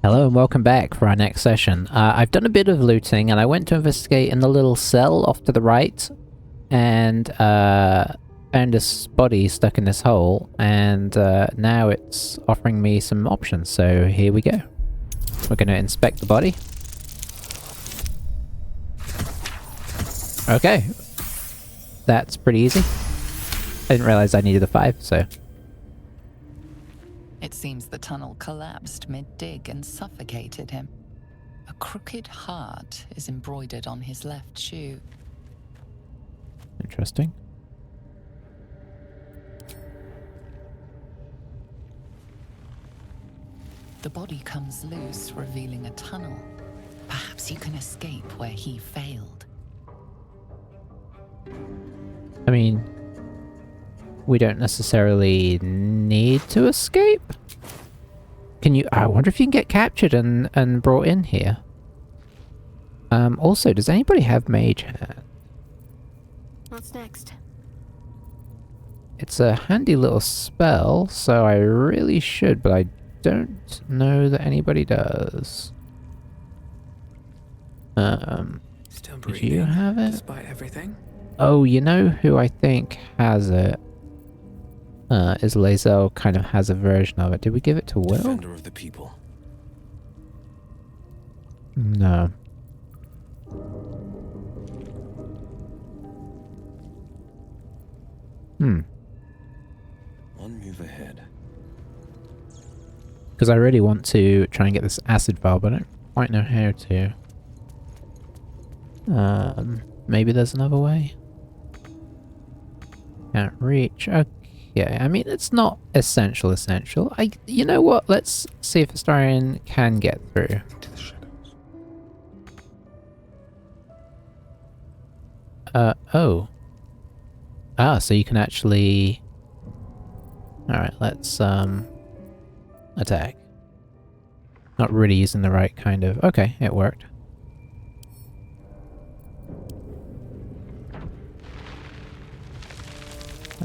Hello and welcome back for our next session. I've done a bit of looting and I went to investigate in the little cell off to the right and found this body stuck in this hole, and now it's offering me some options, so here we go. We're going to inspect the body. Okay. That's pretty easy. I didn't realize I needed a 5, so... It seems the tunnel collapsed mid-dig and suffocated him. A crooked heart is embroidered on his left shoe. Interesting. The body comes loose, revealing a tunnel. Perhaps you can escape where he failed. I mean, we don't necessarily need to escape. Can you... I wonder if you can get captured and brought in here. Also, does anybody have mage hand? What's next? It's a handy little spell, so I really should, but I don't know that anybody does. Still Did breathing, you have it? despite everything. Oh, you know who I think has it? Is Lazel kind of has a version of it. Did we give it to Will? Defender of the people. No. One move ahead. Because I really want to try and get this acid vial, but I don't quite know how to. Maybe there's another way? Can't reach. Okay, I mean, it's not essential. You know what? Let's see if Historian can get through. Into the shadows. Oh. Ah, so you can actually... Alright, let's, attack. Not really using the right kind of... Okay, it worked.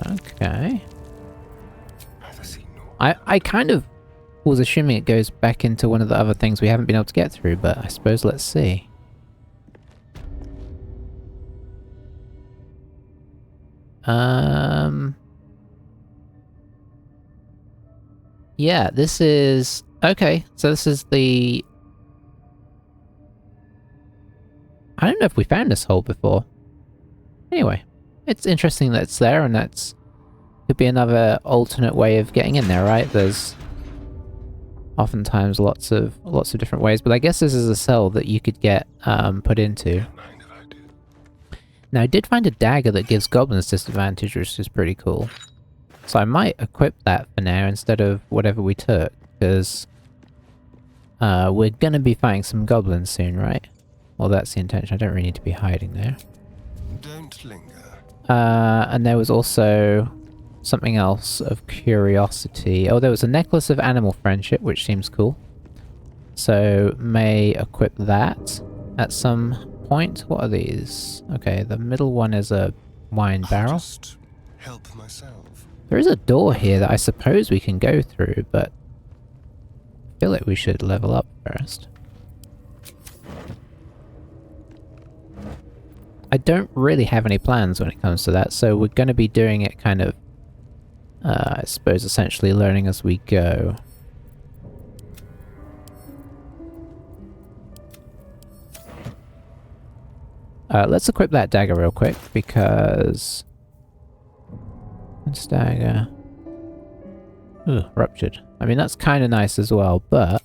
Okay. I kind of was assuming it goes back into one of the other things we haven't been able to get through, but I suppose let's see. Yeah, this is... Okay, so this is the... I don't know if we found this hole before. Anyway, it's interesting that it's there, and that's... Could be another alternate way of getting in there, right? There's oftentimes lots of different ways, but I guess this is a cell that you could get put into. Now, I did find a dagger that gives goblins disadvantage, which is pretty cool. So I might equip that for now instead of whatever we took, because we're gonna be fighting some goblins soon, right? Well, that's the intention. I don't really need to be hiding there. Don't linger. And there was also something else of curiosity. Oh, there was a necklace of animal friendship, which seems cool. So may equip that at some point. What are these? Okay, the middle one is a wine barrel. Just help myself. There is a door here that I suppose we can go through, but I feel like we should level up first. I don't really have any plans when it comes to that, so we're going to be doing it kind of, I suppose, essentially learning as we go. Let's equip that dagger real quick, because... This dagger... Ooh, ruptured. I mean, that's kind of nice as well, but...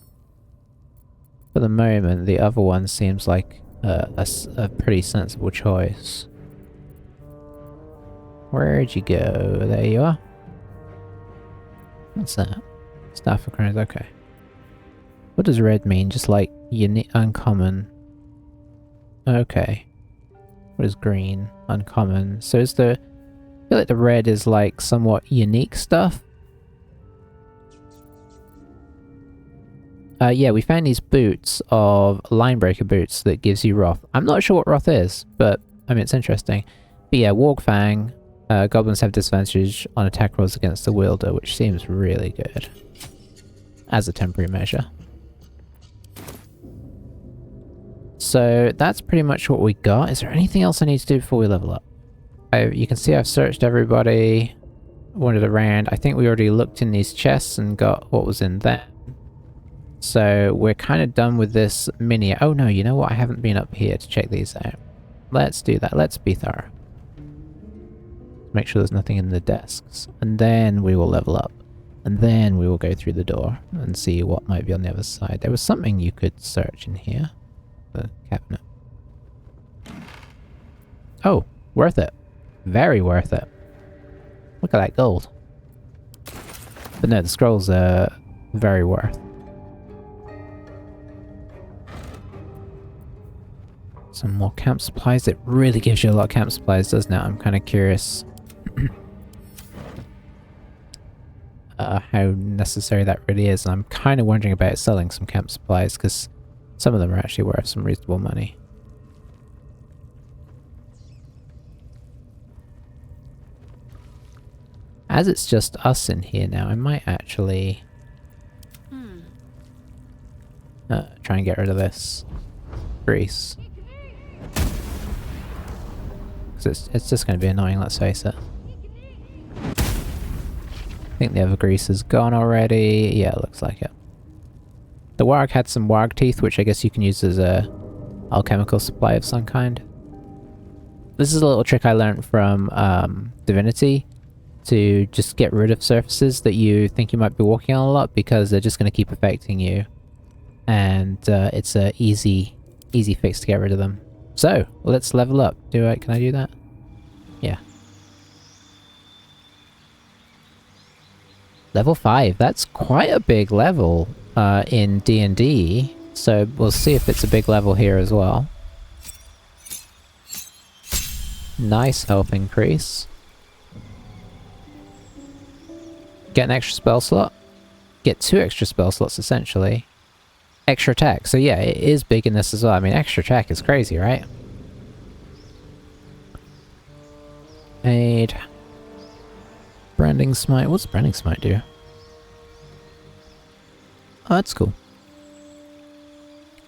For the moment, the other one seems like a pretty sensible choice. Where'd you go? There you are. What's that? Staff of Crows, okay. What does red mean? Just like unique, uncommon. Okay. What is green? Uncommon. So is the... I feel like the red is like somewhat unique stuff. Yeah, we found these boots of Linebreaker boots that gives you Wrath. I'm not sure what Wrath is, but I mean, it's interesting. But yeah, Wargfang. Goblins have disadvantage on attack rolls against the wielder, which seems really good. As a temporary measure. So that's pretty much what we got. Is there anything else I need to do before we level up? You can see I've searched everybody, wandered around. I think we already looked in these chests and got what was in there. So we're kind of done with this mini. Oh no, you know what? I haven't been up here to check these out. Let's do that. Let's be thorough. Make sure there's nothing in the desks. And then we will level up. And then we will go through the door and see what might be on the other side. There was something you could search in here. The cabinet. Oh, worth it. Very worth it. Look at that gold. But no, the scrolls are very worth. Some more camp supplies. It really gives you a lot of camp supplies, doesn't it? I'm kind of curious how necessary that really is. And I'm kind of wondering about selling some camp supplies because some of them are actually worth some reasonable money. As it's just us in here now, I might actually try and get rid of this grease. Because it's just going to be annoying, let's face it. I think the other grease is gone already. Yeah, it looks like it. The warg had some warg teeth, which I guess you can use as a alchemical supply of some kind. This is a little trick I learned from Divinity, to just get rid of surfaces that you think you might be walking on a lot, because they're just going to keep affecting you. And it's a easy fix to get rid of them. So, let's level up. Can I do that? Yeah. Level 5. That's quite a big level in D&D. So we'll see if it's a big level here as well. Nice health increase. Get an extra spell slot. Get 2 extra spell slots essentially. Extra attack. So yeah, it is big in this as well. I mean, extra attack is crazy, right? Aid. Branding Smite. What's Branding Smite do? Oh, that's cool.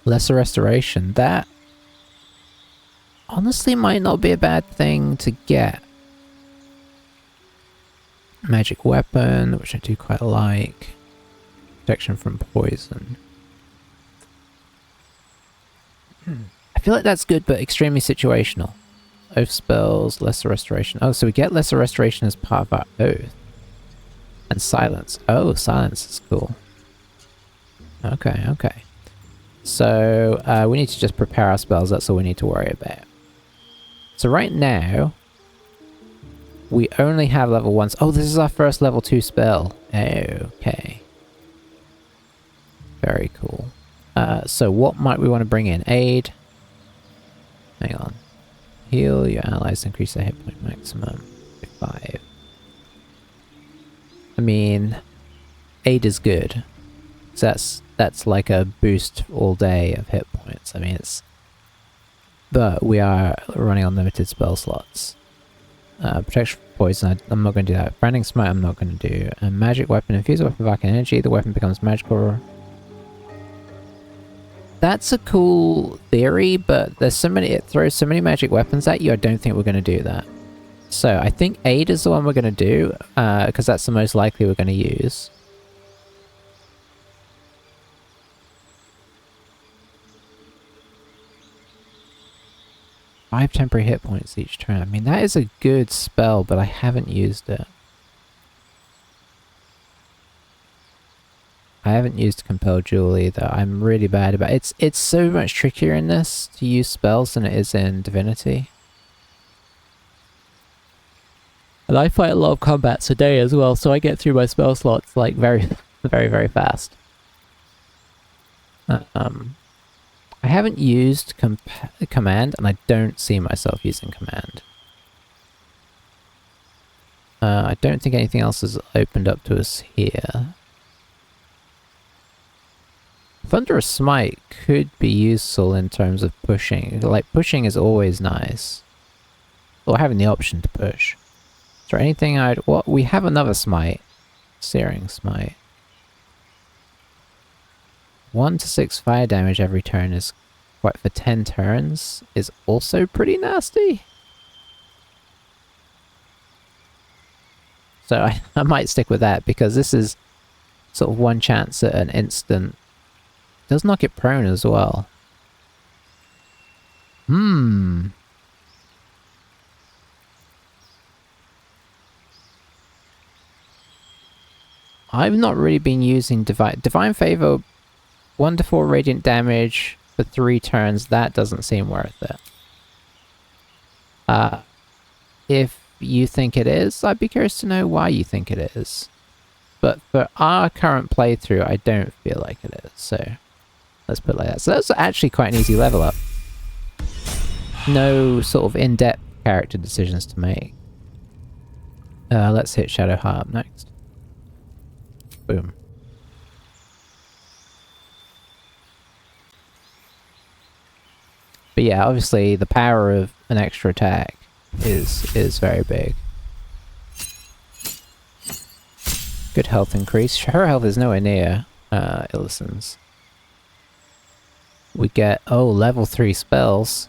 Lesser Restoration. That honestly might not be a bad thing to get. Magic Weapon, which I do quite like. Protection from poison. I feel like that's good, but extremely situational. Oath spells, lesser restoration. Oh, so we get lesser restoration as part of our oath. And silence. Oh, silence is cool. Okay, okay. So, we need to just prepare our spells. That's all we need to worry about. So right now, we only have level 1s. Oh, this is our first level 2 spell. Okay. Very cool. So what might we want to bring in? Aid. Hang on. Heal your allies, increase their hit point maximum to 5. I mean, aid is good. So that's like a boost all day of hit points. I mean, it's... But we are running on limited spell slots. Protection from poison, I'm not going to do that. Branding Smite, I'm not going to do. A magic weapon, infuse a weapon with arcane energy, the weapon becomes magical. That's a cool theory, but there's so many, it throws so many magic weapons at you, I don't think we're going to do that. So I think aid is the one we're going to do, because that's the most likely we're going to use. Five temporary hit points each turn. I mean, that is a good spell, but I haven't used it. I haven't used Compel Jewel either. I'm really bad about it. It's so much trickier in this to use spells than it is in Divinity. And I fight a lot of combats a day as well, so I get through my spell slots like very, very fast. I haven't used Command, and I don't see myself using Command. I don't think anything else has opened up to us here. Thunderous Smite could be useful in terms of pushing. Like, pushing is always nice. Or having the option to push. Is there anything I'd... What? We have another Smite. Searing Smite. 1 to 6 fire damage every turn is quite for 10 turns is also pretty nasty. So I might stick with that because this is sort of one chance at an instant. Does knock it prone as well. I've not really been using Divine Favor, 1 to 4 radiant damage for 3 turns. That doesn't seem worth it. If you think it is, I'd be curious to know why you think it is. But for our current playthrough, I don't feel like it is. So let's put it like that. So that's actually quite an easy level up. No sort of in-depth character decisions to make. Let's hit Shadow Heart next. Boom. But yeah, obviously the power of an extra attack is very big. Good health increase. Her health is nowhere near Illisen's. We get, oh, level 3 spells.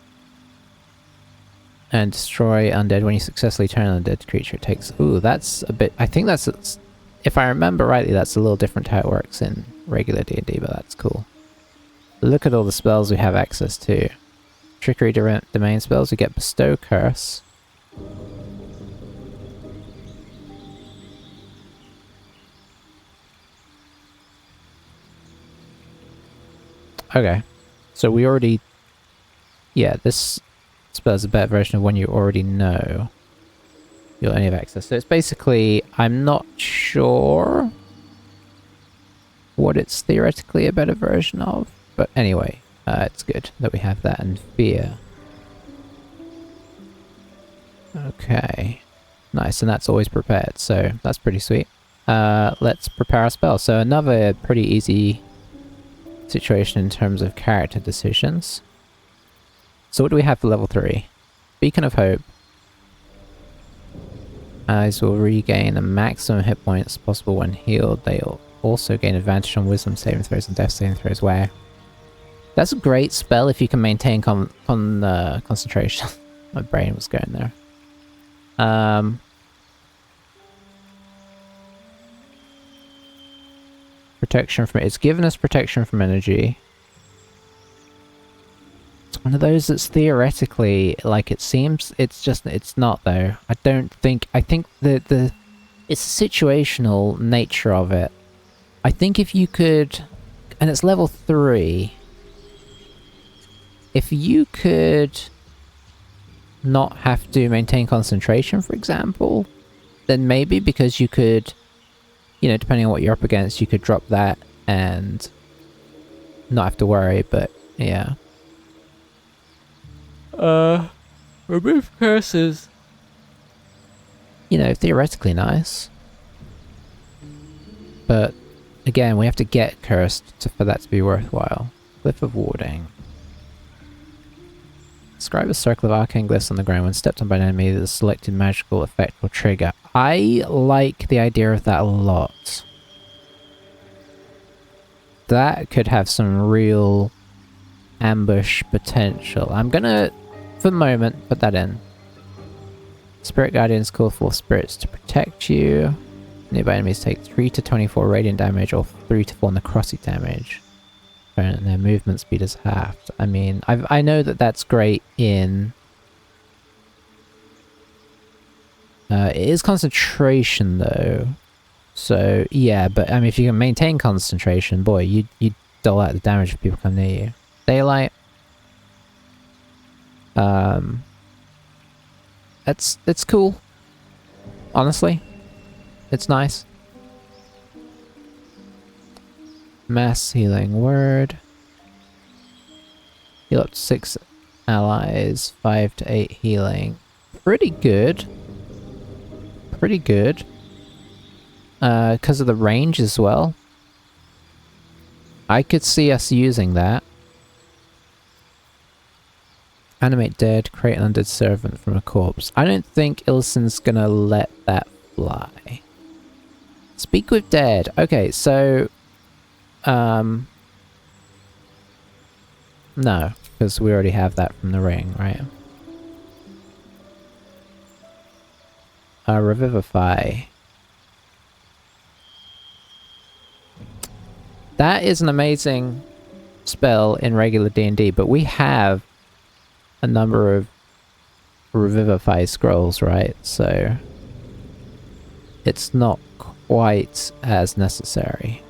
And destroy undead when you successfully turn an undead creature. It takes, ooh, that's a bit, I think that's, if I remember rightly, that's a little different to how it works in regular D&D, but that's cool. Look at all the spells we have access to. Trickery domain spells, we get Bestow Curse. Okay, so we already, yeah, this spell is a better version of one you already know. You'll only have access. So it's basically, I'm not sure what it's theoretically a better version of, but anyway, it's good that we have that and Fear. Okay, nice, and that's always prepared, so that's pretty sweet. Let's prepare our spell. So another pretty easy situation in terms of character decisions. So what do we have for level 3? Beacon of Hope. Allies will regain the maximum hit points possible when healed. They'll also gain advantage on wisdom saving throws and death saving throws. Wow. That's a great spell if you can maintain concentration. My brain was going there. Protection from, it's given us protection from energy. It's one of those that's theoretically, like it seems, it's just, it's not though. I think it's the situational nature of it. I think if you could, and it's level 3, if you could not have to maintain concentration, for example, then maybe, because you could, you know, depending on what you're up against, you could drop that and not have to worry, but yeah. Remove curses. You know, theoretically nice. But again, we have to get cursed for that to be worthwhile. Cliff of Warding. Describe a circle of arcane glyphs on the ground. When stepped on by an enemy, the selected magical effect will trigger. I like the idea of that a lot. That could have some real ambush potential. I'm gonna, for the moment, put that in. Spirit Guardians call forth spirits to protect you. Nearby enemies take 3 to 24 radiant damage or 3 to 4 necrotic damage. And their movement speed is halved. I mean, I know that that's great in... it is concentration though. So, yeah, but I mean, if you can maintain concentration, boy, you dole out the damage if people come near you. Daylight. It's cool. Honestly. It's nice. Mass healing word. Heal up to 6 allies, 5 to 8 healing. Pretty good. Pretty good. Because of the range as well. I could see us using that. Animate dead, create an undead servant from a corpse. I don't think Illisen's gonna let that fly. Speak with dead. Okay, so... no. Because we already have that from the ring, right? Revivify. That is an amazing spell in regular D&D, but we have a number of Revivify scrolls, right? So it's not quite as necessary.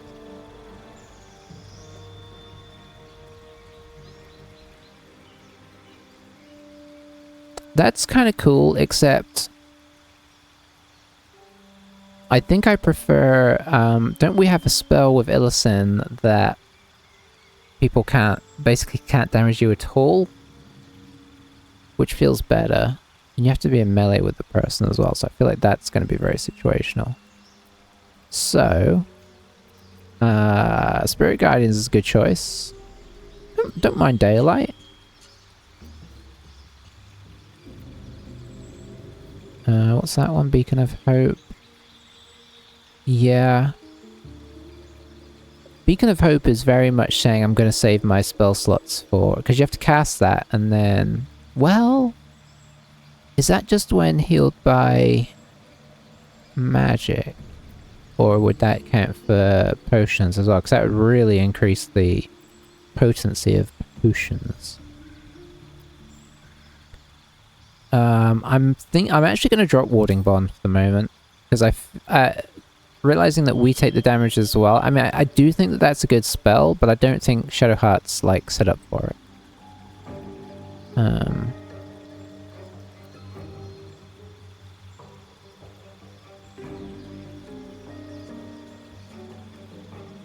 That's kind of cool, except I think I prefer, don't we have a spell with Illisen that people basically can't damage you at all? Which feels better. And you have to be in melee with the person as well, so I feel like that's going to be very situational. So, Spirit Guardians is a good choice. Don't mind Daylight. What's that one? Beacon of Hope. Yeah. Beacon of Hope is very much saying I'm going to save my spell slots for... Because you have to cast that and then... Well... Is that just when healed by... magic? Or would that count for potions as well? Because that would really increase the potency of potions. I'm actually going to drop Warding Bond for the moment. Because realizing that we take the damage as well. I mean, I do think that that's a good spell, but I don't think Shadowheart's like set up for it.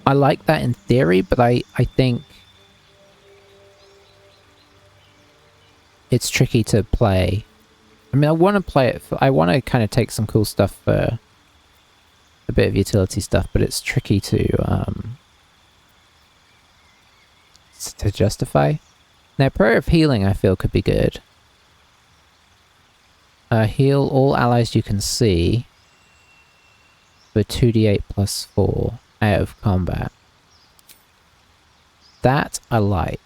I like that in theory, but I think it's tricky to play. I mean, I want to play it. I want to kind of take some cool stuff for a bit of utility stuff, but it's tricky to justify. Now, Prayer of Healing I feel could be good. Heal all allies you can see for 2d8 plus 4 out of combat. That I like.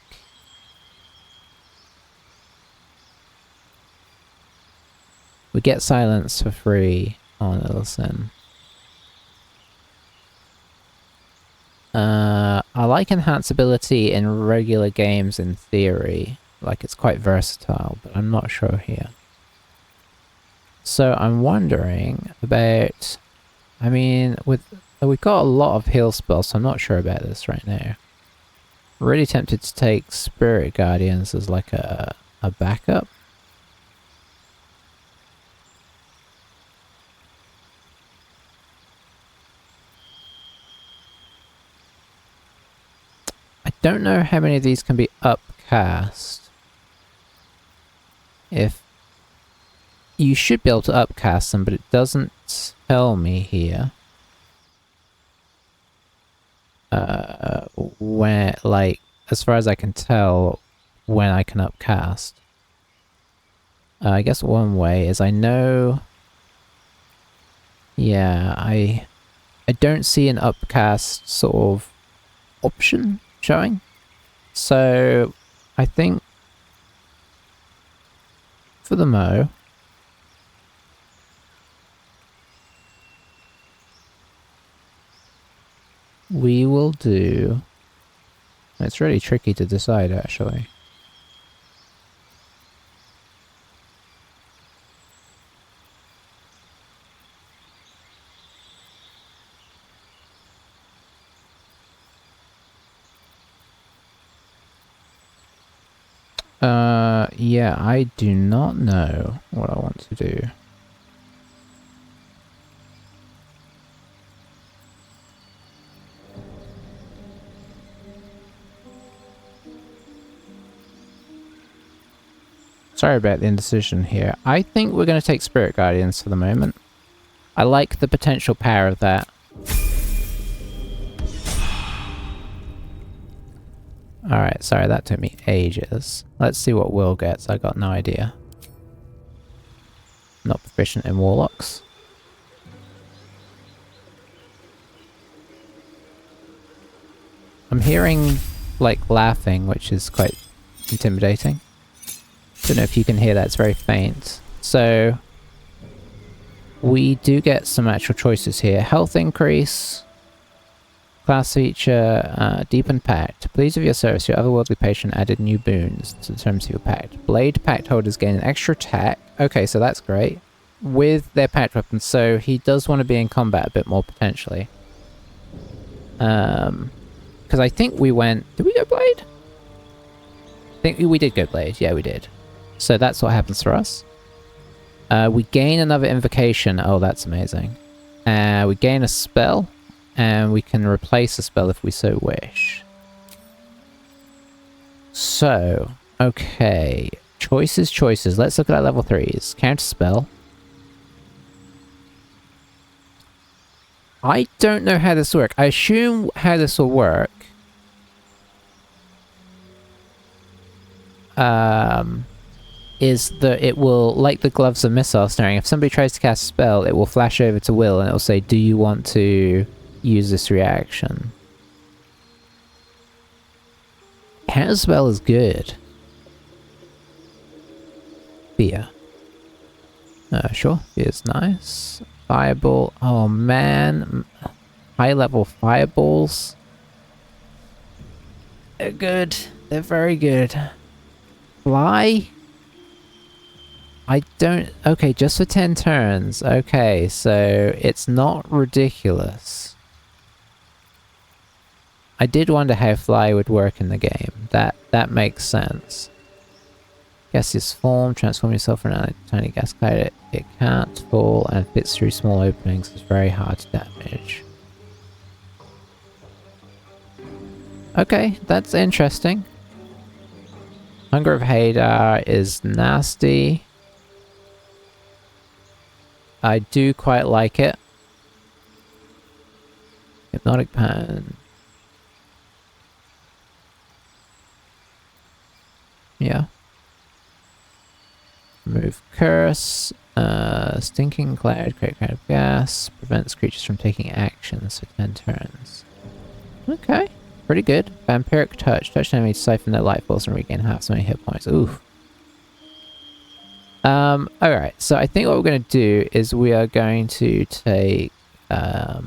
We get silence for free on Illisen. I like enhanceability in regular games in theory. Like, it's quite versatile, but I'm not sure here. So I'm wondering about... I mean, we've got a lot of heal spells, so I'm not sure about this right now. Really tempted to take Spirit Guardians as like a backup. I don't know how many of these can be upcast. If you should be able to upcast them, but it doesn't tell me here. When, like, as far as I can tell, when I can upcast. I guess one way is I know... Yeah, I don't see an upcast sort of option showing. So, I think for the Mo, we will do... It's really tricky to decide, actually. Yeah, I do not know what I want to do. Sorry about the indecision here. I think we're going to take Spirit Guardians for the moment. I like the potential power of that. Alright, sorry, that took me ages. Let's see what Will gets. I got no idea. Not proficient in Warlocks. I'm hearing, like, laughing, which is quite intimidating. Don't know if you can hear that, it's very faint. So, we do get some actual choices here. Health increase, class feature, deepened pact. Pleased with your service, your otherworldly patient added new boons to the terms of your pact. Blade pact holders gain an extra attack. Okay, so that's great. With their pact weapons, so he does want to be in combat a bit more potentially. Because I think we went... Did we go Blade? I think we did go Blade. Yeah, we did. So that's what happens for us. We gain another invocation. Oh, that's amazing. We gain a spell, and we can replace a spell if we so wish. So, okay. Choices, choices. Let's look at our level 3s. Counter spell. I don't know how this will work. I assume how this will work is that it will, like the gloves of missile staring, if somebody tries to cast a spell, it will flash over to Will and it will say, do you want to use this reaction? Counter spell is good. Fear. Sure, fear's nice. Fireball. Oh man. High level fireballs. They're good. They're very good. Fly? I don't... Okay, just for 10 turns. Okay, so it's not ridiculous. I did wonder how fly would work in the game. That makes sense. Gaseous form, transform yourself into a tiny gas cloud. It can't fall and fits through small openings. It's very hard to damage. Okay, that's interesting. Hunger of Hadar is nasty. I do quite like it. Hypnotic Pan. Yeah. Remove Curse. Stinking Cloud, create a cloud of gas. Prevents creatures from taking actions for 10 turns. Okay. Pretty good. Vampiric Touch. Touch an enemy to siphon their life force and regain half so many hit points. Oof. Alright. So I think what we're going to do is we are going to take... for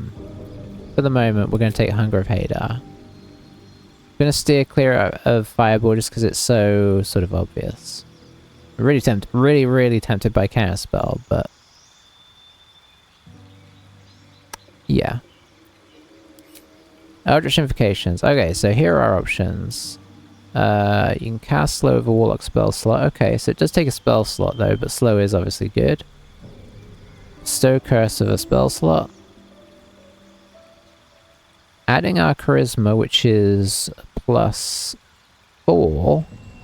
the moment, we're going to take Hunger of Hadar. I'm going to steer clear of Fireball just because it's so sort of obvious. Really tempted, really tempted by Counterspell, but... Yeah. Eldritch Invocations. Okay, so here are our options. You can cast Slow with a Warlock spell slot. Okay, so it does take a spell slot though, but Slow is obviously good. Bestow Curse with a spell slot. Adding our Charisma, which is +4.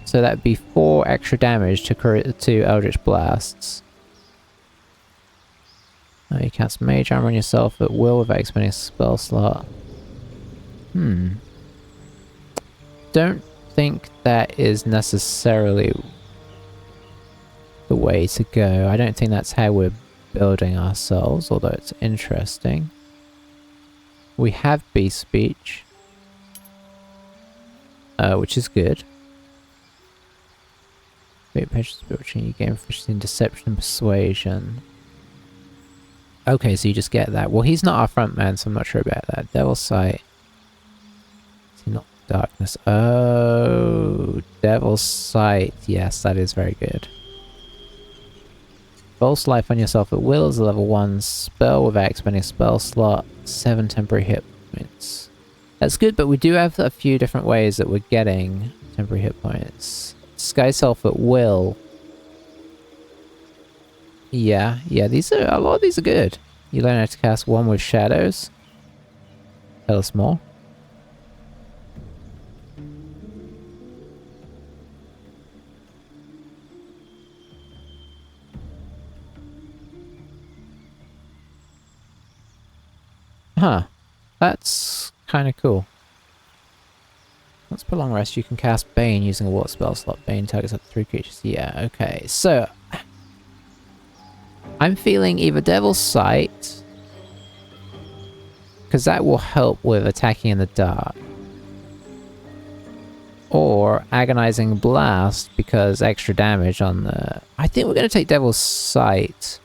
So that'd be 4 extra damage to Eldritch Blasts. You cast Mage Armor on yourself at will without expending a spell slot. Don't think that is necessarily the way to go. I don't think that's how we're building ourselves, although it's interesting. We have Beast Speech, which is good. Wait, patience, spiritual, you gain proficiency in Deception and Persuasion. Okay, so you just get that. Well, he's not our front man, so I'm not sure about that. Devil's Sight. Is he not Darkness? Oh, Devil's Sight. Yes, that is very good. Pulse Life on yourself at will is a level 1 spell without expending a spell slot. 7 temporary hit points. That's good, but we do have a few different ways that we're getting temporary hit points. Sky Self at will. Yeah, these are a lot of these are good. You learn how to cast one with shadows. Tell us more. Huh. That's kind of cool. Once per long rest, you can cast Bane using a water spell slot. Bane targets up to 3 creatures. Yeah, okay. So, I'm feeling either Devil's Sight, because that will help with attacking in the dark. or Agonizing Blast because extra damage on the... I think we're going to take Devil's Sight.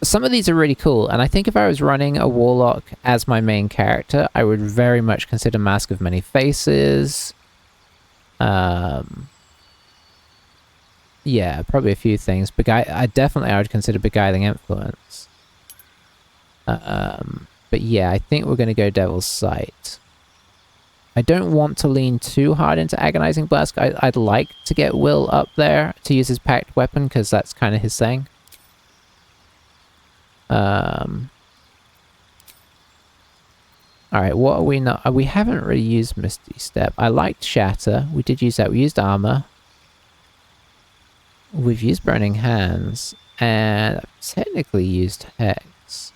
Some of these are really cool, and I think if I was running a Warlock as my main character, I would very much consider Mask of Many Faces. Yeah, probably a few things. I would consider Beguiling Influence. But yeah, I think we're going to go Devil's Sight. I don't want to lean too hard into Agonizing Blast. I'd like to get Will up there to use his packed weapon, because that's kind of his thing. Alright, what are we not... we haven't really used Misty Step. I liked Shatter. We did use that. We used Armor. We've used Burning Hands. And I've technically used Hex.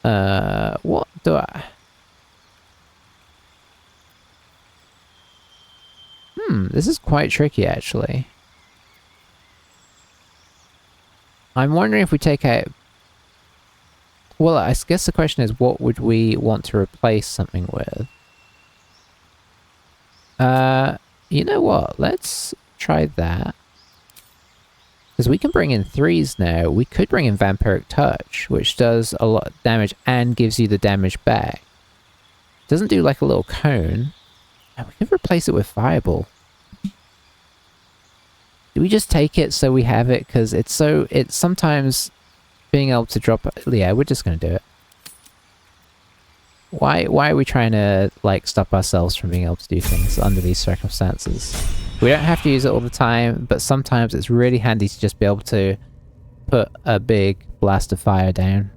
What do I... this is quite tricky, actually. I'm wondering if we take out... Well, I guess the question is, what would we want to replace something with? You know what? Let's try that. Because we can bring in 3s now. We could bring in Vampiric Touch, which does a lot of damage and gives you the damage back. Doesn't do like a little cone. And we can replace it with Fireball. Do we just take it so we have it? Because it's sometimes being able to drop... Yeah, we're just going to do it. Why are we trying to, like, stop ourselves from being able to do things under these circumstances? We don't have to use it all the time, but sometimes it's really handy to just be able to put a big blast of fire down.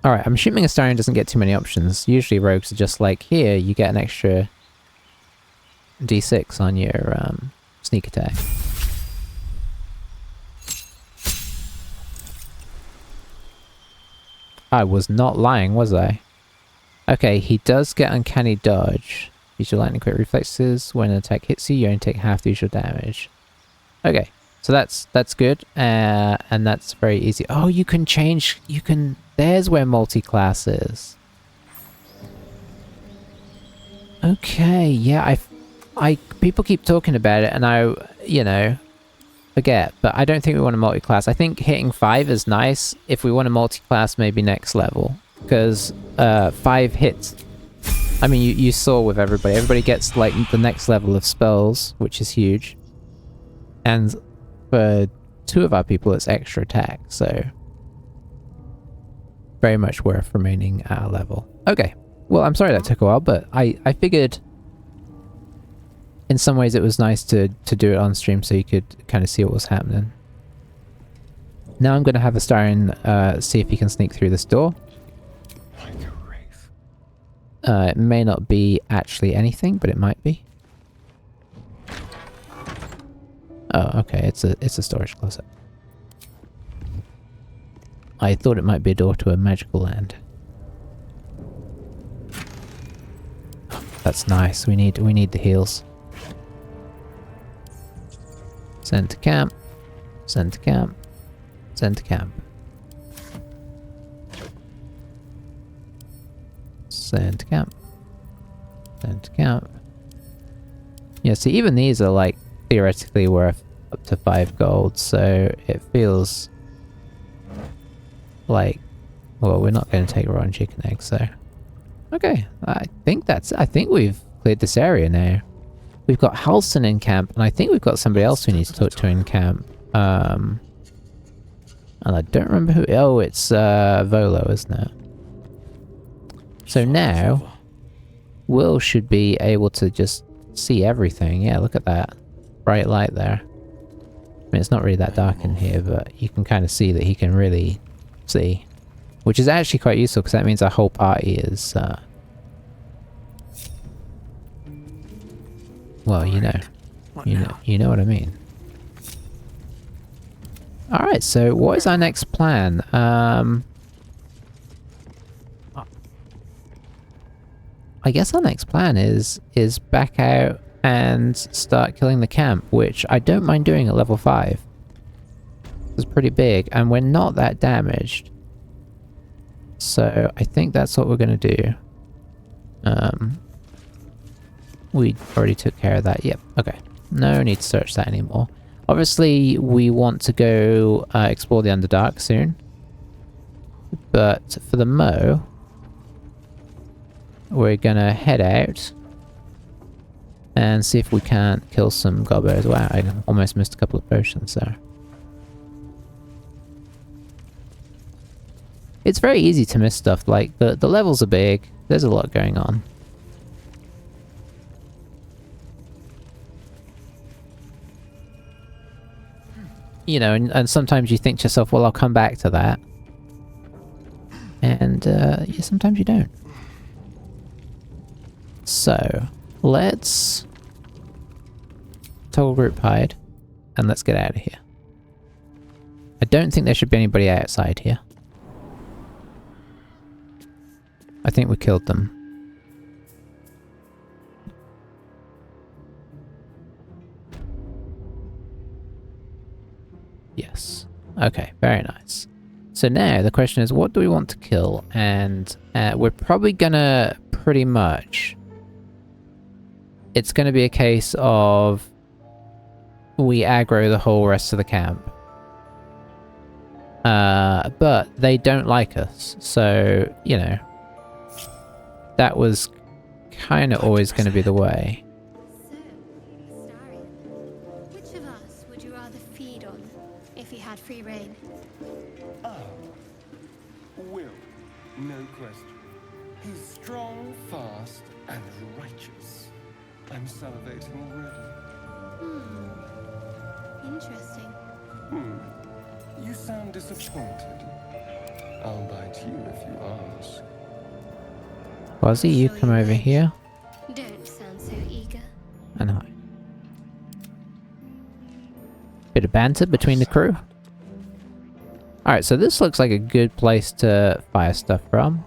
Alright, I'm assuming Astarion doesn't get too many options. Usually rogues are just like, here, you get an extra d6 on your sneak attack. I was not lying, was I? Okay, he does get Uncanny Dodge. Use your lightning quick reflexes. When an attack hits you, you only take half the usual damage. Okay, so that's good. And that's very easy. Oh, you can change... You can... There's where multi-class is. Okay, yeah, people keep talking about it, and I, you know, forget, but I don't think we want a multi-class. I think hitting 5 is nice. If we want a multi-class, maybe next level. Because 5 hits... I mean, you saw with everybody. Everybody gets, like, the next level of spells, which is huge. And for 2 of our people, it's extra attack, so... Very much worth remaining at our level. Okay. Well, I'm sorry that took a while, but I figured... In some ways it was nice to do it on stream so you could kind of see what was happening. Now I'm going to have Astarion see if he can sneak through this door. It may not be actually anything, but it might be. Oh, okay, it's a storage closet. I thought it might be a door to a magical land. That's nice. We need the heals. Send to camp. Send to camp. Send to camp. Send to camp. Send to camp. Yeah, see, even these are, like, theoretically worth up to 5 gold, so it feels like... Well, we're not going to take rotten chicken eggs, so... Okay, I think we've cleared this area now. We've got Halson in camp, and I think we've got somebody else we need to talk to in camp. And I don't remember who... Oh, it's Volo, isn't it? So now, Will should be able to just see everything. Yeah, look at that. Bright light there. I mean, it's not really that dark in here, but you can kind of see that he can really see. Which is actually quite useful, because that means our whole party is... Well, you know. You know what I mean. Alright, so what is our next plan? I guess our next plan is back out and start killing the camp, which I don't mind doing at level 5. It's pretty big, and we're not that damaged. So I think that's what we're going to do. We already took care of that. Yep. Okay. No need to search that anymore. Obviously, we want to go explore the Underdark soon. But for the Mo, we're gonna head out and see if we can't kill some gobbos. Wow, I almost missed a couple of potions there. It's very easy to miss stuff, like the levels are big, there's a lot going on. You know, and sometimes you think to yourself, well, I'll come back to that. And yeah, sometimes you don't. So, let's toggle group hide, and let's get out of here. I don't think there should be anybody outside here. I think we killed them. Yes. Okay, very nice. So now the question is, what do we want to kill? And we're probably gonna pretty much... It's gonna be a case of we aggro the whole rest of the camp. But they don't like us, so, you know, that was kind of always going to be the way. So, Astarion, which of us would you rather feed on if he had free reign? Ah, Will, no question. He's strong, fast, and righteous. I'm salivating already. Interesting. You sound disappointed. I'll bite you if you ask. Quasi, you come over here. Don't sound so eager. And hi. Bit of banter between the crew. Alright, so this looks like a good place to fire stuff from.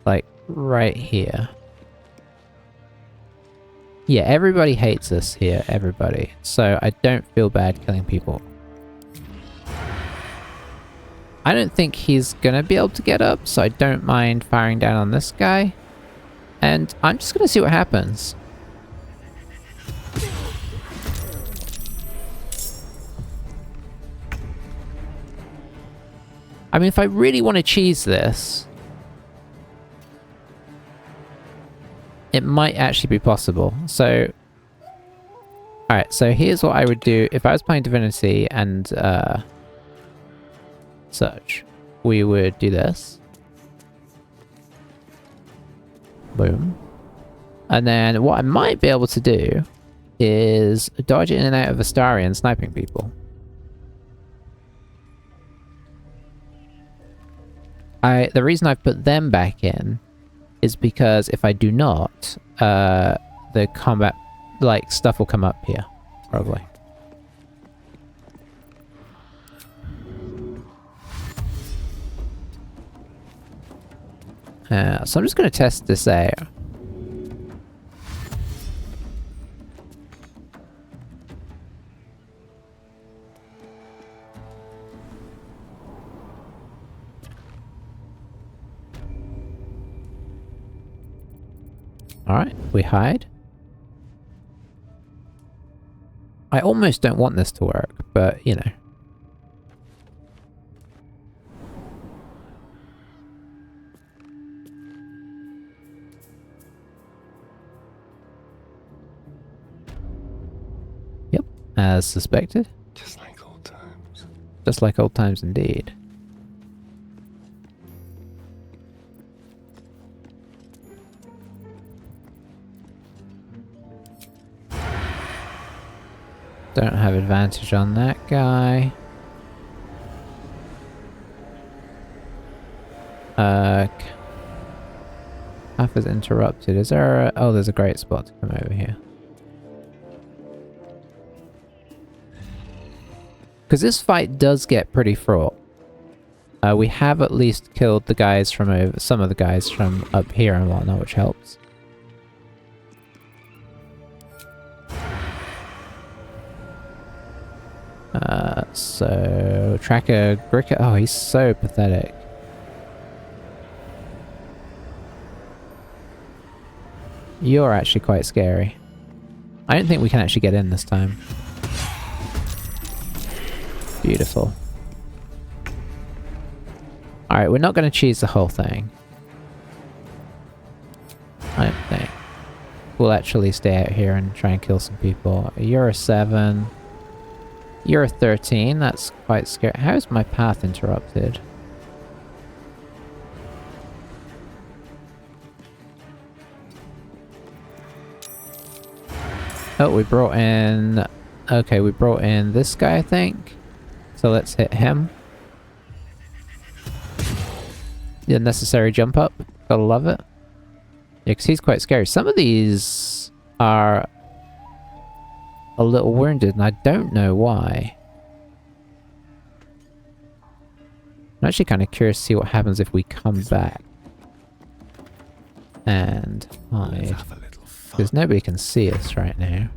Like, right here. Yeah, everybody hates us here, everybody. So I don't feel bad killing people. I don't think he's gonna be able to get up, so I don't mind firing down on this guy. And I'm just gonna see what happens. I mean, if I really want to cheese this, it might actually be possible. So, alright, so here's what I would do if I was playing Divinity and such. We would do this. Boom. And then what I might be able to do is dodge in and out of Astarion sniping people. The reason I've put them back in is because if I do not, the combat, like, stuff will come up here, probably. So I'm just going to test this out. Alright, we hide. I almost don't want this to work, but, you know. Yep, as suspected. Just like old times. Just like old times indeed. Don't have advantage on that guy. Path is interrupted. Is there a... Oh, there's a great spot to come over here. Because this fight does get pretty fraught. We have at least killed the guys from over... Some of the guys from up here and whatnot, which helps. So Tracker Gricker. Oh, he's so pathetic. You're actually quite scary. I don't think we can actually get in this time. Beautiful. Alright, we're not going to cheese the whole thing. I don't think. We'll actually stay out here and try and kill some people. You're a 7. You're a 13. That's quite scary. How is my path interrupted? Oh, we brought in... Okay, we brought in this guy, I think. So let's hit him. The unnecessary jump up. Gotta love it. Yeah, because he's quite scary. Some of these are a little wounded, and I don't know why. I'm actually kind of curious to see what happens if we come back and hide. Because nobody can see us right now.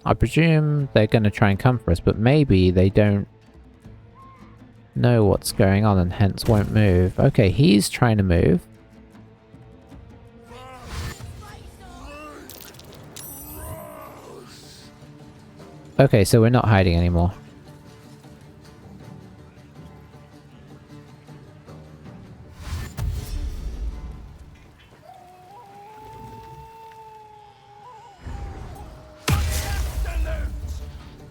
I presume they're going to try and come for us, but maybe they don't know what's going on and hence won't move. Okay, he's trying to move. Okay, so we're not hiding anymore.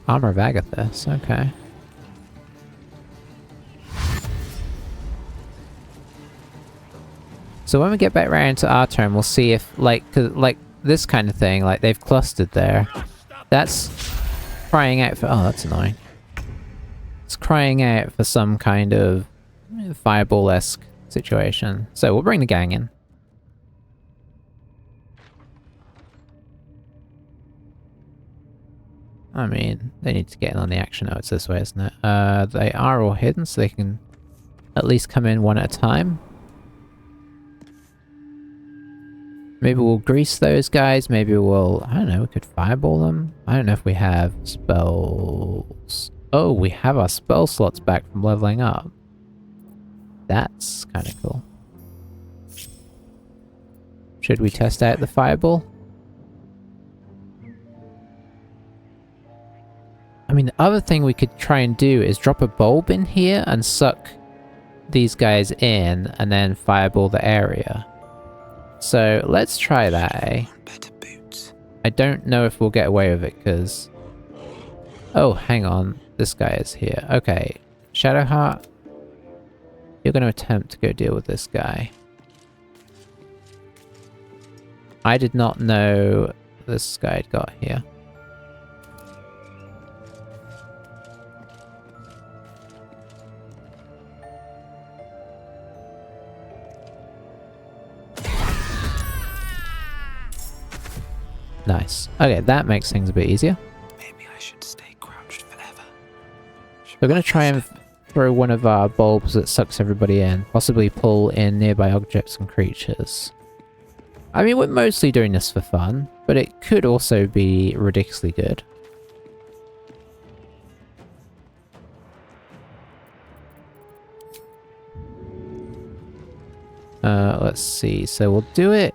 Armor of Agathis, okay. So when we get back around to our turn, we'll see if, like, 'cause, like this kind of thing, like they've clustered there. That's crying out for, oh, that's annoying. It's crying out for some kind of fireball-esque situation. So we'll bring the gang in. I mean, they need to get in on the action. Oh, it's this way, isn't it? They are all hidden, so they can at least come in one at a time. Maybe we'll grease those guys. Maybe we'll... I don't know, we could fireball them. I don't know if we have spells. Oh, we have our spell slots back from leveling up. That's kind of cool. Should we test out the fireball? I mean, the other thing we could try and do is drop a bulb in here and suck these guys in and then fireball the area. So let's try that, eh? I don't know if we'll get away with it because... Oh, hang on. This guy is here. Okay. Shadowheart, you're going to attempt to go deal with this guy. I did not know this guy had got here. Nice. Okay, that makes things a bit easier. Maybe I should stay crouched forever. We're going to try and throw one of our bulbs that sucks everybody in. Possibly pull in nearby objects and creatures. I mean, we're mostly doing this for fun, but it could also be ridiculously good. Let's see. So we'll do it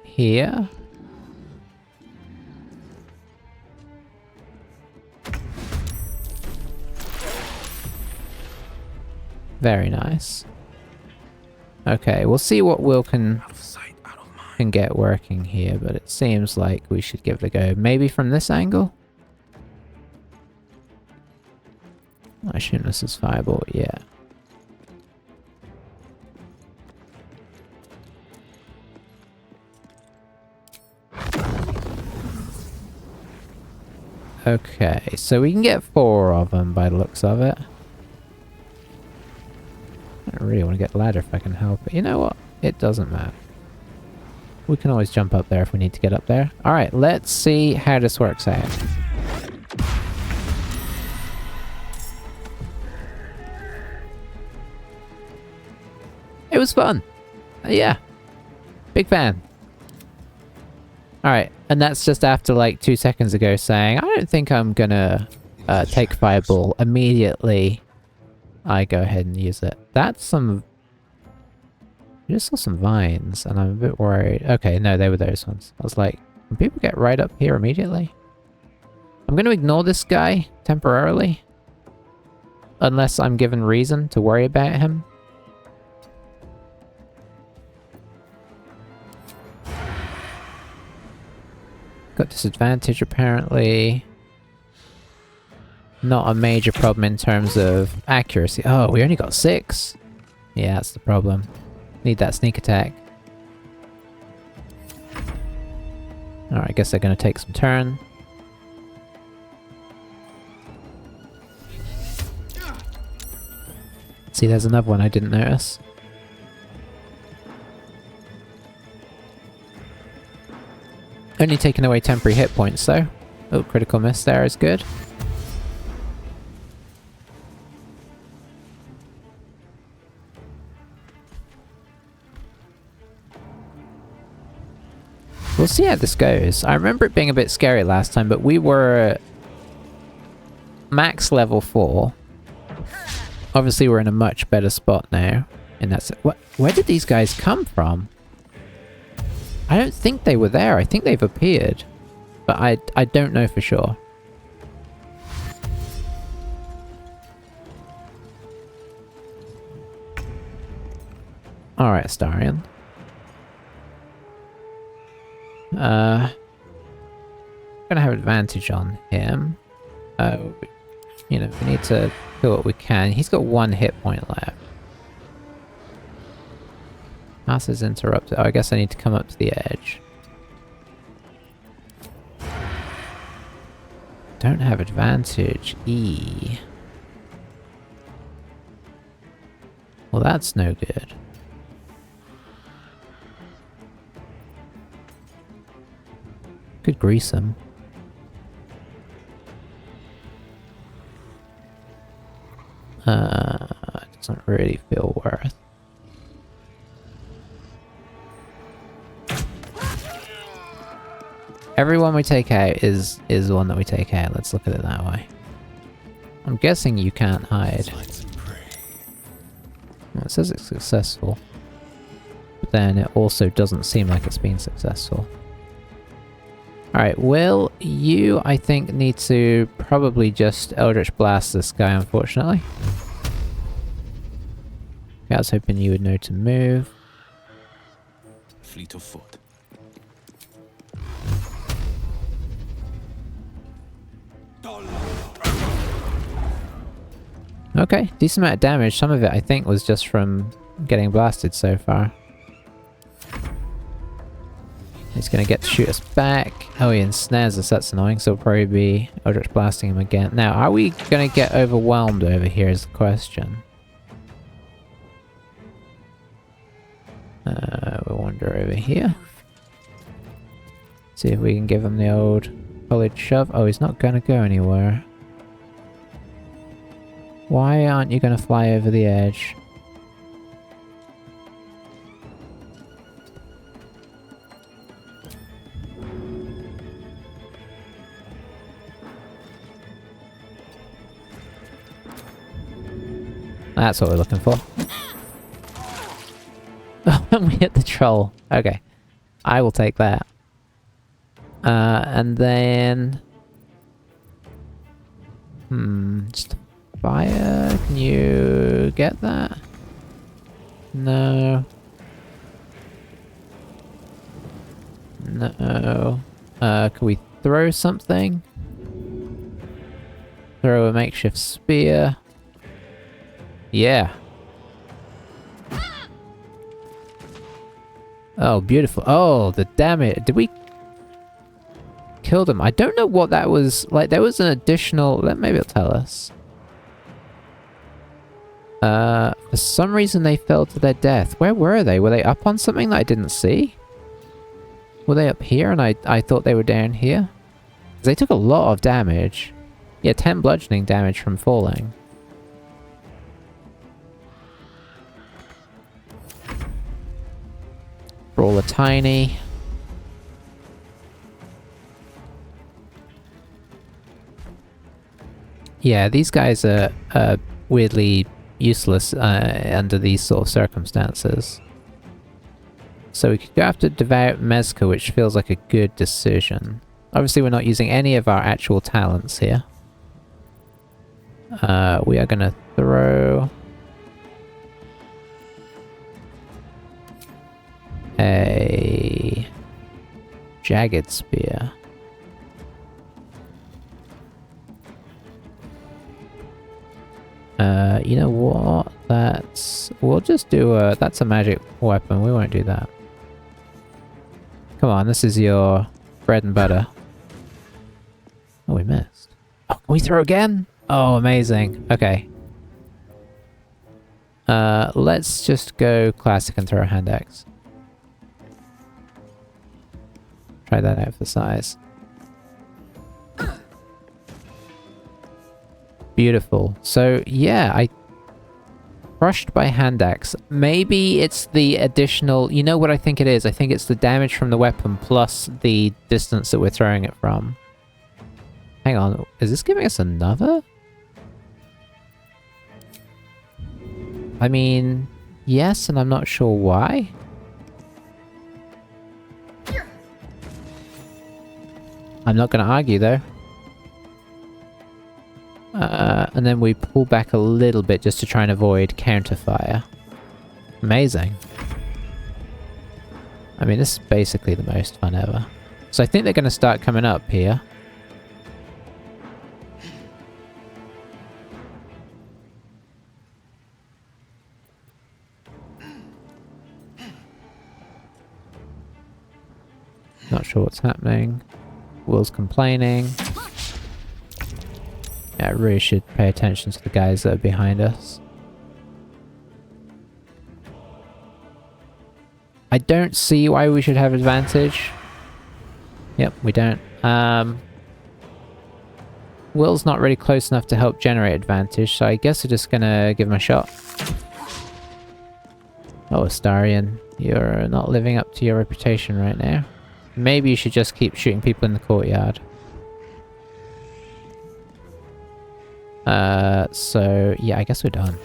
here. Very nice. Okay, we'll see what Will can get working here, but it seems like we should give it a go. Maybe from this angle? I assume this is fireball, yeah. Okay, so we can get 4 of them by the looks of it. I don't really want to get the ladder if I can help it. You know what? It doesn't matter. We can always jump up there if we need to get up there. Alright, let's see how this works out. It was fun. Yeah. Big fan. Alright, and that's just after like 2 seconds ago saying, I don't think I'm gonna take Fireball. Immediately, I go ahead and use it. That's some... I just saw some vines, and I'm a bit worried. Okay, no, they were those ones. I was like, can people get right up here immediately? I'm gonna ignore this guy temporarily. Unless I'm given reason to worry about him. Got disadvantage apparently. Not a major problem in terms of accuracy. Oh, we only got 6. Yeah, that's the problem. Need that sneak attack. Alright, I guess they're gonna take some turn. See, there's another one I didn't notice. Only taking away temporary hit points though. Oh, critical miss there is good. We'll see how this goes. I remember it being a bit scary last time, but we were max level 4. Obviously we're in a much better spot now. And that's it. Where did these guys come from? I don't think they were there. I think they've appeared. But I don't know for sure. Alright, Astarion. Gonna have advantage on him. You know, we need to kill what we can. He's got 1 hit point left. Pass is interrupted. Oh, I guess I need to come up to the edge. Don't have advantage. E. Well, that's no good. Could grease him. Doesn't really feel worth. Everyone we take out is the one that we take out. Let's look at it that way. I'm guessing you can't hide. Well, it says it's successful. But then it also doesn't seem like it's been successful. Alright, Will, you, I think, need to probably just Eldritch Blast this guy, unfortunately. I was hoping you would know to move. Fleet of foot. Okay, decent amount of damage. Some of it, I think, was just from getting blasted so far. He's gonna get to shoot us back. Oh, he ensnares us, that's annoying, so we'll probably be Eldritch Blasting him again. Now, are we gonna get overwhelmed over here is the question. We'll wander over here. See if we can give him the old college shove. Oh, he's not gonna go anywhere. Why aren't you gonna fly over the edge? That's what we're looking for. We hit the troll. Okay. I will take that. And then... just fire? Can you get that? No. No. Can we throw something? Throw a makeshift spear. Yeah. Oh, beautiful. Oh, the damage. Did we kill them? I don't know what that was. Like, there was an additional... Maybe it'll tell us. For some reason they fell to their death. Where were they? Were they up on something that I didn't see? Were they up here and I thought they were down here? 'Cause they took a lot of damage. Yeah, 10 bludgeoning damage from falling. Roll a tiny. Yeah, these guys are weirdly useless under these sort of circumstances. So we could go after Devout Mezca, which feels like a good decision. Obviously we're not using any of our actual talents here. We are gonna throw a Jagged Spear. You know what? We'll just do that's a magic weapon, we won't do that. Come on, this is your bread and butter. Oh, we missed. Oh, can we throw again? Oh, amazing. Okay. Let's just go classic and throw a hand axe. Try that out for size. Beautiful. So, yeah, I... Crushed by hand axe. Maybe it's the additional... You know what I think it is? I think it's the damage from the weapon plus the distance that we're throwing it from. Hang on. Is this giving us another? I mean, yes, and I'm not sure why. I'm not going to argue, though. And then we pull back a little bit just to try and avoid counterfire. Amazing. I mean, this is basically the most fun ever. So I think they're going to start coming up here. Not sure what's happening. Will's complaining. Yeah, I really should pay attention to the guys that are behind us. I don't see why we should have advantage. Yep, we don't. Will's not really close enough to help generate advantage, so I guess we're just gonna give him a shot. Oh, Astarion, you're not living up to your reputation right now. Maybe you should just keep shooting people in the courtyard. So, yeah, I guess we're done.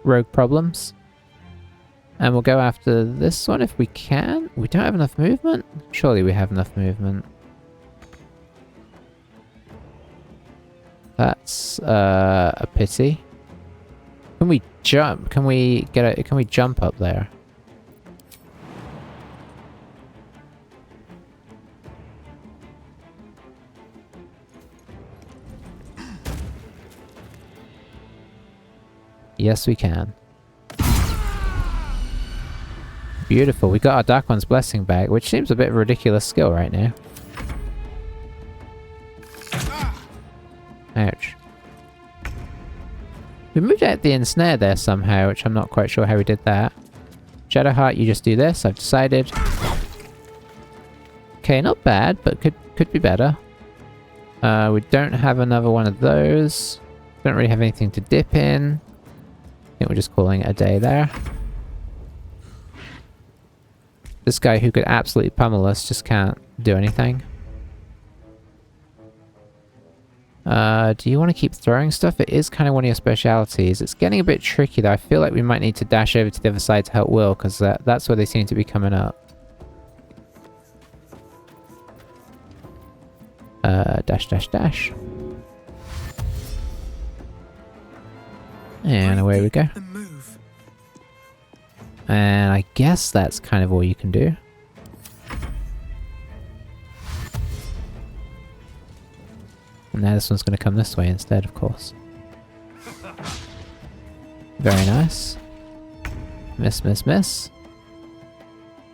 Rogue problems. And we'll go after this one if we can. We don't have enough movement? Surely we have enough movement. That's, a pity. Can we jump? Can we jump up there? Yes, we can. Beautiful. We got our Dark One's Blessing back, which seems a bit of a ridiculous skill right now. Ouch. We moved out the ensnare there somehow, which I'm not quite sure how we did that. Shadowheart, you just do this, I've decided. Okay, not bad, but could be better. We don't have another one of those. Don't really have anything to dip in. I think we're just calling it a day there. This guy who could absolutely pummel us just can't do anything. Do you want to keep throwing stuff? It is kind of one of your specialities. It's getting a bit tricky though. I feel like we might need to dash over to the other side to help Will, because that's where they seem to be coming up. Dash, dash, dash. And away we go. And I guess that's kind of all you can do. And now this one's going to come this way instead, of course. Very nice. Miss, miss, miss.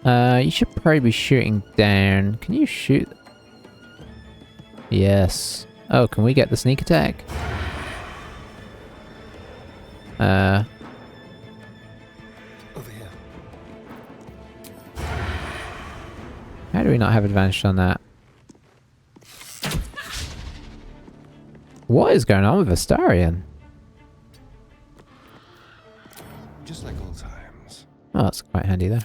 You should probably be shooting down. Can you shoot? Yes. Oh, can we get the sneak attack? Over here. How do we not have advantage on that? What is going on with Astarion? Just like old times. Oh, that's quite handy there.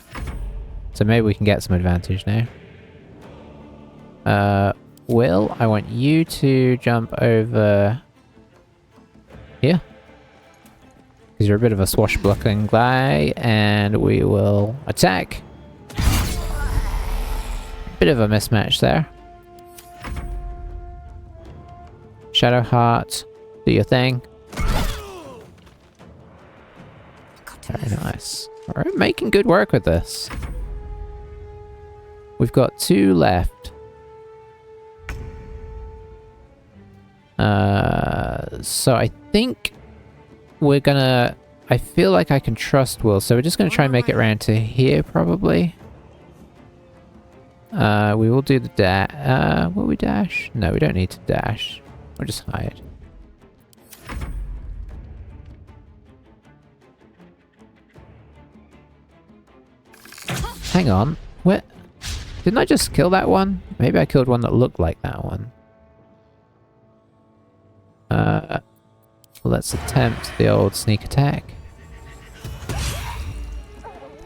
So maybe we can get some advantage now. Will, I want you to jump over here. Because you're a bit of a swashbuckling guy, and we will attack. Bit of a mismatch there. Shadowheart, do your thing. Very nice. Alright, making good work with this. We've got 2 left. So I think we're gonna... I feel like I can trust Will, so we're just gonna try and make it around to here, probably. We will do the dash. Will we dash? No, we don't need to dash. We'll just hide. Hang on. What? Didn't I just kill that one? Maybe I killed one that looked like that one. Let's attempt the old sneak attack.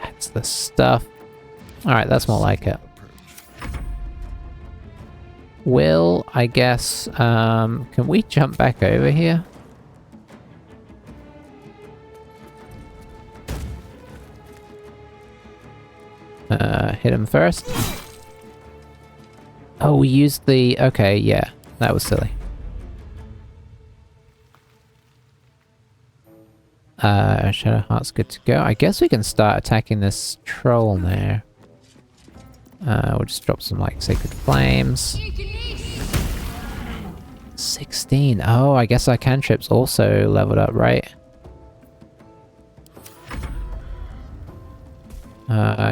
That's the stuff. Alright, that's more like it. Will, I guess, can we jump back over here? Hit him first. Oh, we used the... Okay, yeah, that was silly. Shadowheart's good to go. I guess we can start attacking this troll now. We'll just drop some, like, Sacred Flames. 16. Oh, I guess our cantrips also leveled up, right?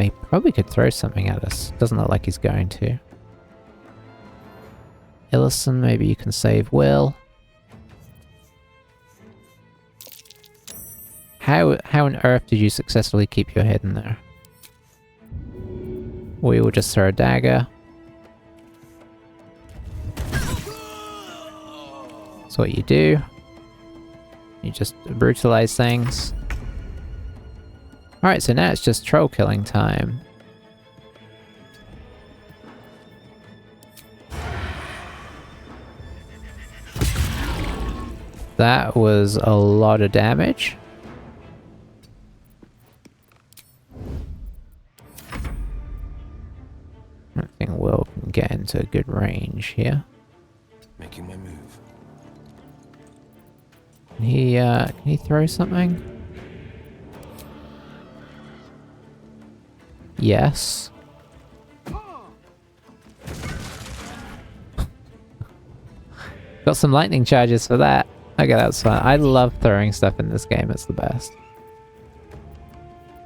He probably could throw something at us. Doesn't look like he's going to. Illisen, maybe you can save Will. How on earth did you successfully keep your head in there? We will just throw a dagger. That's what you do. You just brutalize things. Alright, so now it's just troll killing time. That was a lot of damage. I think Will can get into a good range here. Making my move. Can he throw something? Yes. Got some lightning charges for that. Okay, that's fun. I love throwing stuff in this game. It's the best.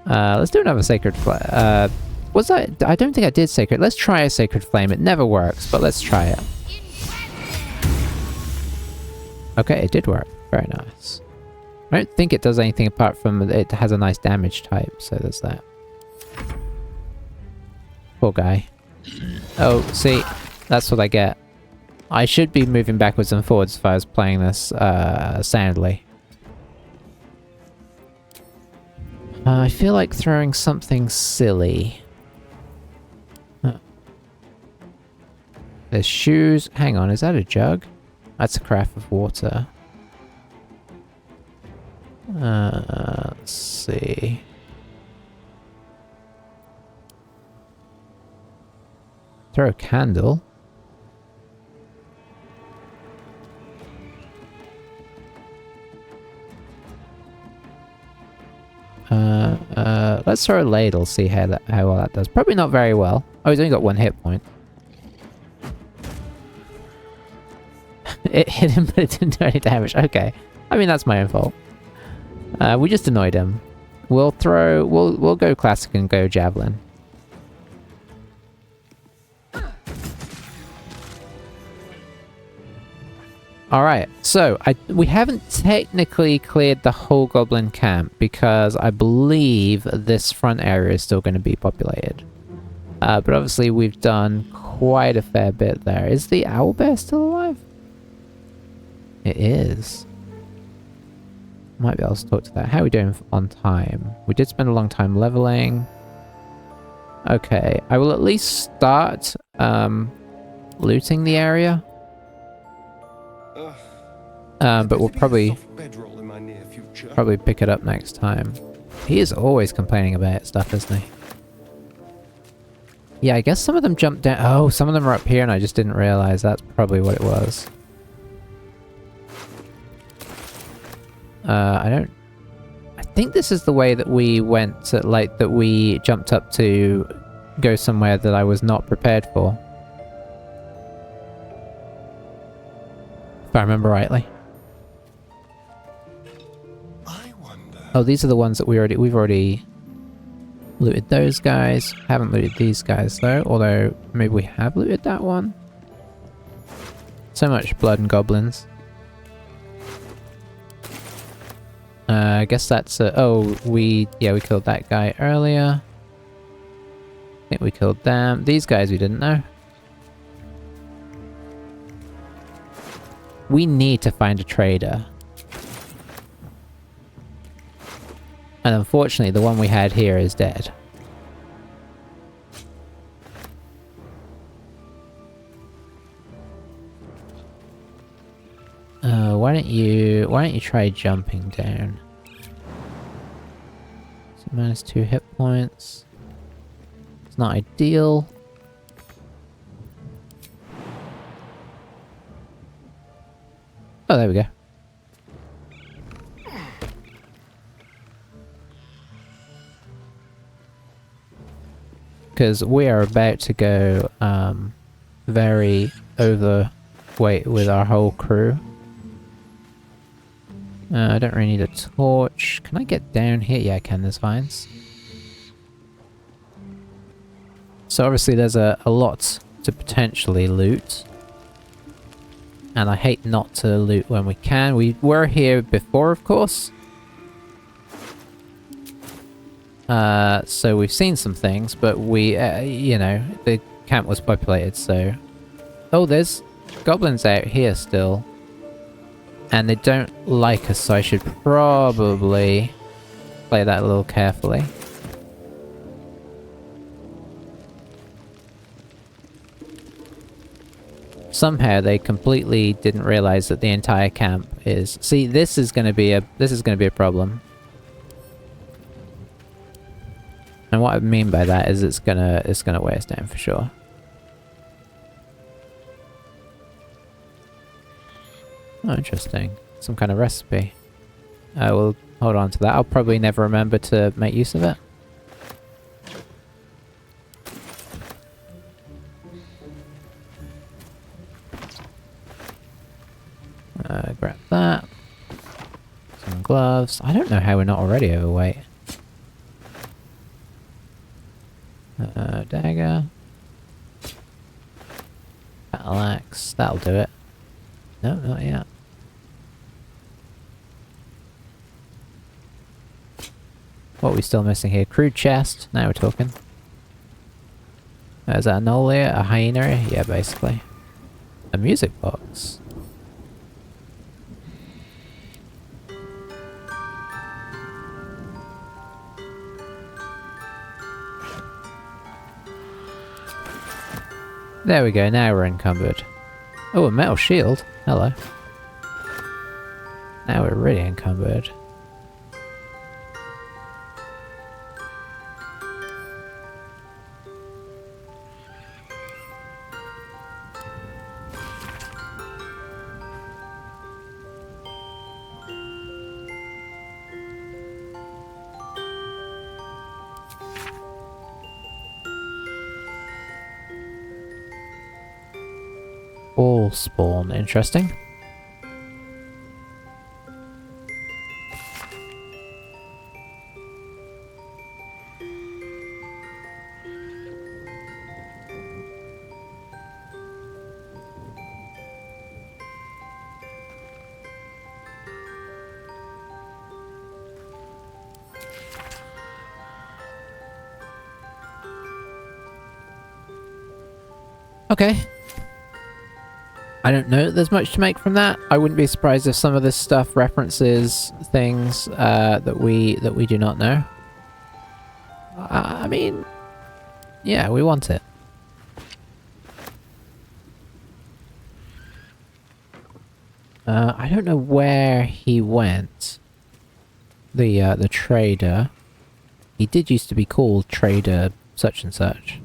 Let's do another Sacred Flame. Was I don't think I did Sacred. Let's try a Sacred Flame. It never works, but let's try it. Okay, it did work. Very nice. I don't think it does anything apart from it has a nice damage type, so there's that. Poor guy. Oh, see, that's what I get. I should be moving backwards and forwards if I was playing this soundly. I feel like throwing something silly. Huh. There's shoes. Hang on, is that a jug? That's a carafe of water. Let's see. Throw a candle. Let's throw a ladle, see how well that does. Probably not very well. Oh, he's only got 1 hit point. It hit him, but it didn't do any damage. Okay. I mean, that's my own fault. We just annoyed him. We'll go classic and go javelin. Alright, so we haven't technically cleared the whole goblin camp because I believe this front area is still going to be populated. But obviously we've done quite a fair bit there. Is the owlbear still alive? It is. Might be able to talk to that. How are we doing on time? We did spend a long time leveling. Okay, I will at least start looting the area. But we'll probably pick it up next time. He is always complaining about stuff, isn't he? Yeah, I guess some of them jumped down. Oh, some of them are up here and I just didn't realize. That's probably what it was. I think this is the way that we went to, like, that we jumped up to go somewhere that I was not prepared for. If I remember rightly. Oh, these are the ones that we've already looted those guys. Haven't looted these guys though, although maybe we have looted that one. So much blood and goblins. I guess that's oh, we killed that guy earlier. I think we killed them. These guys we didn't know. We need to find a trader. And unfortunately, the one we had here is dead. Why don't you try jumping down? So -2 hit points. It's not ideal. Oh, there we go. Because we are about to go very overweight with our whole crew. I don't really need a torch. Can I get down here? Yeah, I can. There's vines. So obviously there's a lot to potentially loot. And I hate not to loot when we can. We were here before, of course. So we've seen some things, but we, you know, the camp was populated, so... Oh, there's goblins out here still. And they don't like us, so I should probably play that a little carefully. Somehow they completely didn't realize that the entire camp is... See, this is going to be a problem. And what I mean by that is it's gonna weigh us down for sure. Oh, interesting. Some kind of recipe. I will hold on to that. I'll probably never remember to make use of it. Grab that. Some gloves. I don't know how we're not already overweight. Dagger. Battle axe. That'll do it. No, not yet. What are we still missing here? Crude chest. Now we're talking. Is that a Nolia? A hyena? Yeah, basically. A music box. There we go, now we're encumbered. Oh, a metal shield. Hello. Now we're really encumbered. Ball spawn, interesting. Okay. I don't know that there's much to make from that. I wouldn't be surprised if some of this stuff references things that we do not know. I mean, yeah, we want it. I don't know where he went. The trader. He did used to be called Trader such and such.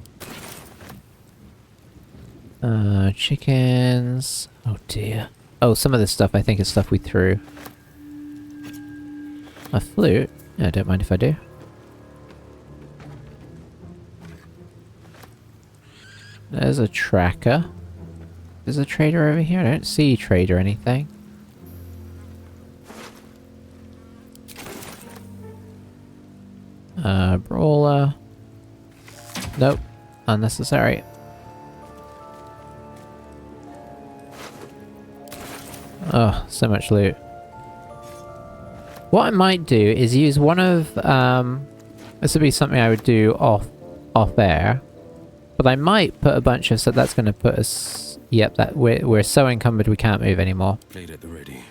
Chickens. Oh dear. Oh, some of this stuff I think is stuff we threw. A flute? Yeah, I don't mind if I do. There's a tracker. There's a trader over here? I don't see trade or anything. Brawler. Nope. Unnecessary. Oh, so much loot. What I might do is use one of, this would be something I would do off air. But I might put a bunch of, so that's going to put us, yep, that we're so encumbered we can't move anymore. Blade at the ready.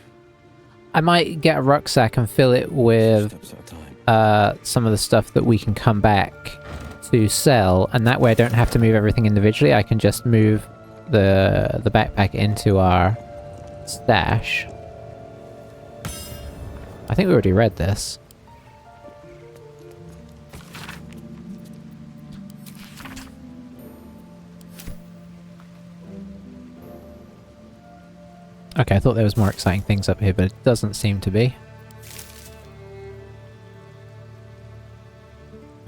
I might get a rucksack and fill it with Steps at a time. some of the stuff that we can come back to sell, and that way I don't have to move everything individually. I can just move the backpack into our stash. I think we already read this. Okay, I thought there was more exciting things up here, but it doesn't seem to be.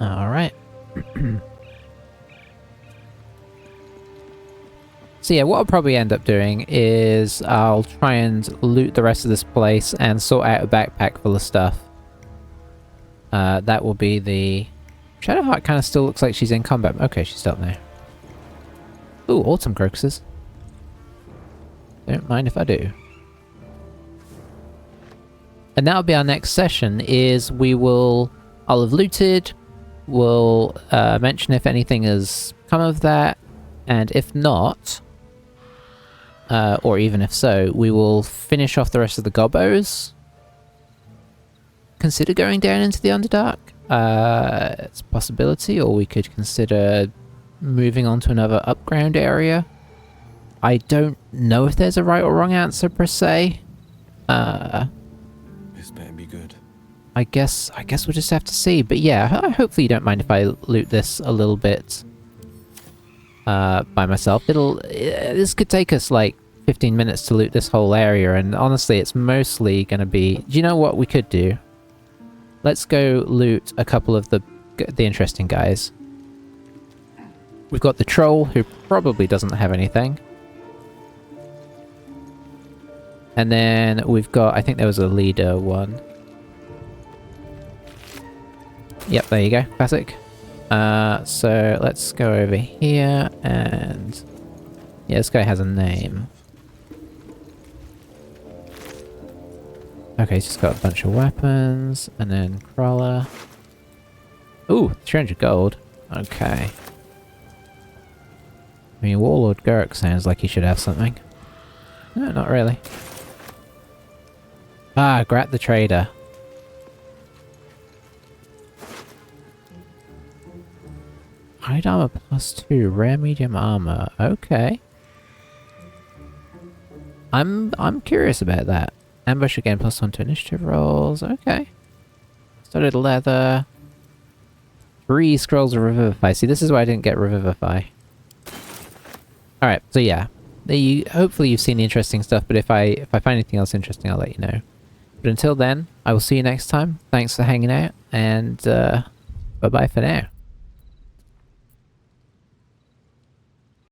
Alright. So yeah, what I'll probably end up doing is I'll try and loot the rest of this place and sort out a backpack full of stuff. That will be the... Shadowheart kind of still looks like she's in combat. Okay, she's still there. Ooh, autumn crocuses. Don't mind if I do. And that'll be our next session, is I'll have looted, we'll mention if anything has come of that, and if not, or even if so, we will finish off the rest of the gobbos. Consider going down into the Underdark. It's a possibility, or we could consider moving on to another upground area. I don't know if there's a right or wrong answer per se. This better be good. I guess we'll just have to see. But yeah, hopefully you don't mind if I loot this a little bit by myself. This could take us like 15 minutes to loot this whole area, and honestly it's mostly gonna be... Do you know what we could do? Let's go loot a couple of the interesting guys. We've got the troll, who probably doesn't have anything. And then we've got, I think there was a leader one. Yep, there you go, classic. So let's go over here and... Yeah, this guy has a name. Okay, he's just got a bunch of weapons, and then crawler. Ooh, 300 gold. Okay. I mean, Warlord Gurk sounds like he should have something. No, not really. Ah, Grat the Trader. Hide armor +2, rare medium armor. Okay. I'm curious about that. Ambush again, +1 to initiative rolls. Okay. Studded leather. 3 scrolls of Revivify. See, this is why I didn't get Revivify. Alright, so yeah. Hopefully you've seen the interesting stuff, but if I find anything else interesting, I'll let you know. But until then, I will see you next time. Thanks for hanging out, and bye-bye for now.